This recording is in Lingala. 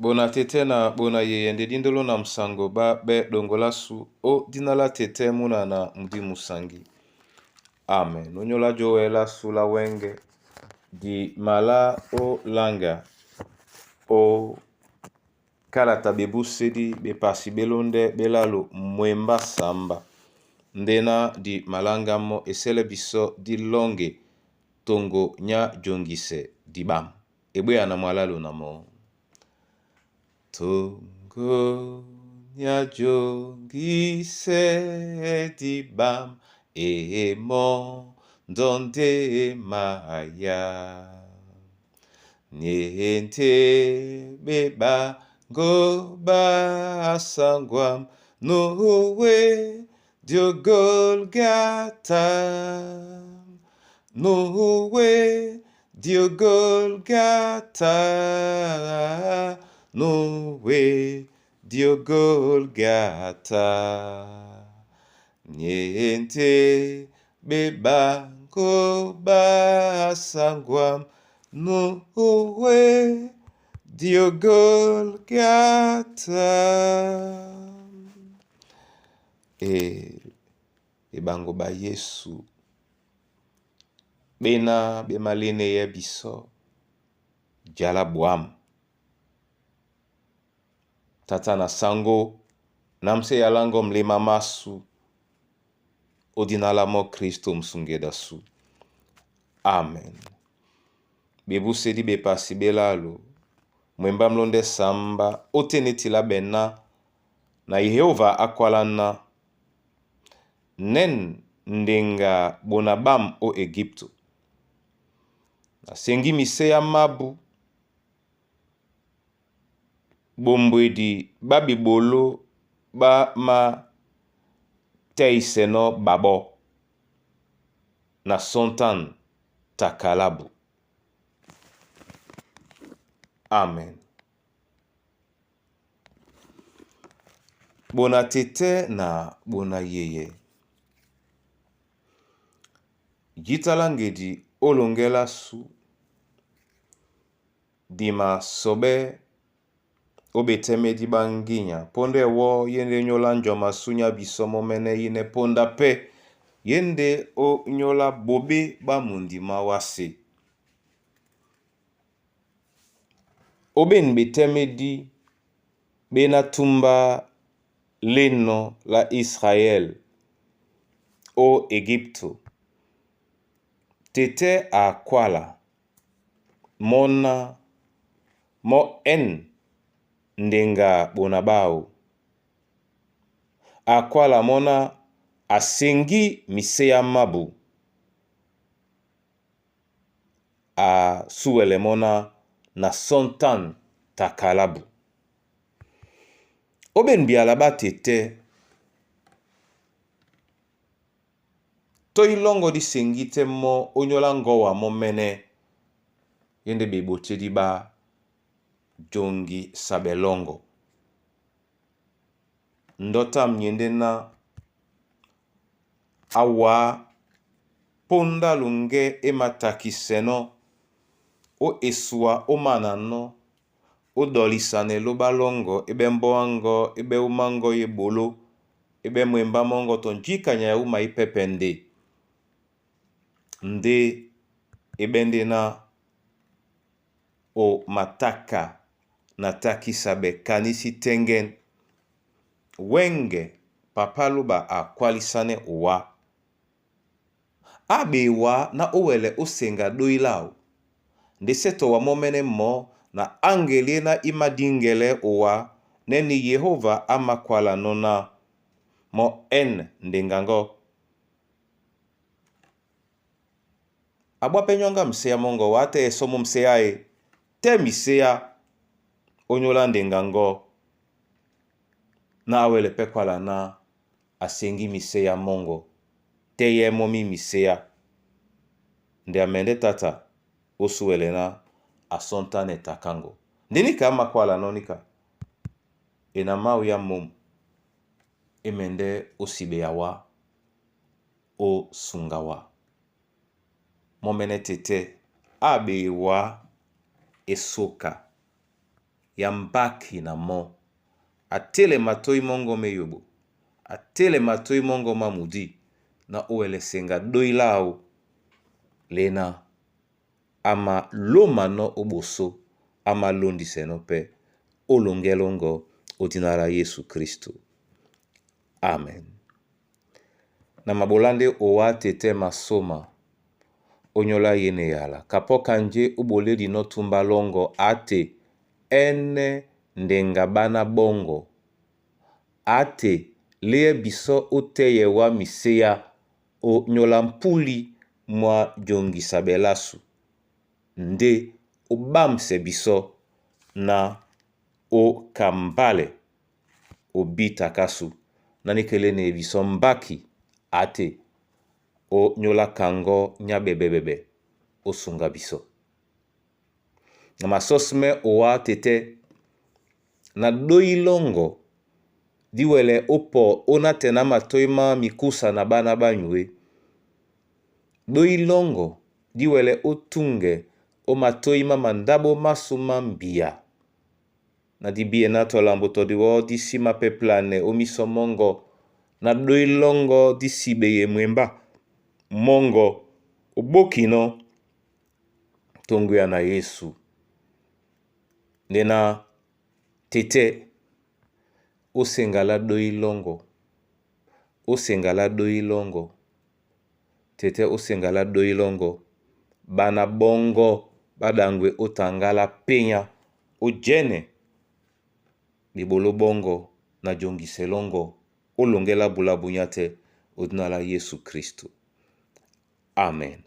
Bona tete na bona yeyende dindolo na msango ba be dongola su o dinala tete muna na mdi musangi. Amen. Nonyola joela su la wenge di mala o langa o kalata bebu sedi be pasi belonde belalo mwemba samba. Ndena di malanga mo esele biso di longe tongo nya jongise di bam. Ebe ya na mwalalo na mo. Tongo nya jongise di bam e mo donde maya. Niente beba go ba sangwam nowe dio Golgata. Nowe dio Golgata. Nowe dio Golgata. Niente beba go ba sangwam nowe dio Golgata. Bango ba Yesu bena be malene ye biso jala buam tata na sango namse yalango mlima masu odinala mo Kristo msungeda su. Amen. Bebu sedi be pasi belalo mwemba mlonde samba otenetila bena na Yehova akwalana nen ndenga bonabam o Egipto. Sengi miseya mabu bombwedi babibolo ba ma teiseno babo na sontan takalabu. Amen. Bona tete na bona yeye. Jitalangedi olongela su dima sobe obeteme di banginya ponde wo yende nyola njoma sunya bisomo mene yine ponda pe yende o nyola bobe ba mundi mawase. Oben beteme di bena tumba leno la Israel o Egipto. Tete a kwala mona mo en ndenga bonabao. Akwala mona asengi miseya mabu. A suwele mona na sontan takalabu. Oben bialaba tete toi longo di sengite mo onyola ngowa mo mene yende beboche di ba jongi sabelongo. Ndota mnyende na awa ponda lunge ematakiseno o esua o manano o dolisane lo balongo ebe mboango ebe umango ye bolo ebe mwemba mongo tonjika nya uma ipepende. Nde ebende na o mataka nataki sabe kanisi tengen wenge papaluba akwalisane uwa. Abewa na owele osenga doilao. Ndeseto wa momene mo na angeli na imadingele uwa neni Yehova amakwala nona mo en ndengango. Abwa penyonga mseya mongo wate esomo mseya te miseya onyola ndengango na awele pekwala na asengi miseya mongo te ye momi miseya nde amende tata osuwele na asontane takango. Ndenika amakwala nonika ena mau ya mom emende osibeyawa o sungawa. Momene tete abewa esoka ya mbaki na mo. Atele matoi mongo me yobo. Atele matoi mongo mamudi. Na uele senga doi lao. Lena. Ama loma no oboso. Ama londi senope. Olongelongo. Odinara Yesu Kristo. Amen. Na mabolande owa tete masoma. Onyola yene yala. Kapoka nje ubole di no tumba longo ate. Ene ndengabana bongo. Ate lee biso oteye wa miseya o nyola mpuli mwa jongi sabelasu. Nde obamse biso na o kambale o bitakasu. Nanikele ne biso mbaki ate o nyola kango nyabebebebe o sunga biso. Na masosme owa tete na doi longo diwele opo ona tena matoima mikusa na bana banywe. Doi longo diwele otunge o matoima mandabo masuma mbia. Na dibie na tolambo todiwo disima peplane o miso mongo. Na doi longo disibe ye mwemba. Mongo obokino tongu ya na Yesu. Nena tete o sengala doi longo. O sengala doi longo. Tete o sengala doi longo. Bana bongo badangwe otangala penya. O jene libolo bongo na jongi selongo. O longela bula bunyate odinala Yesu Kristo. Amen.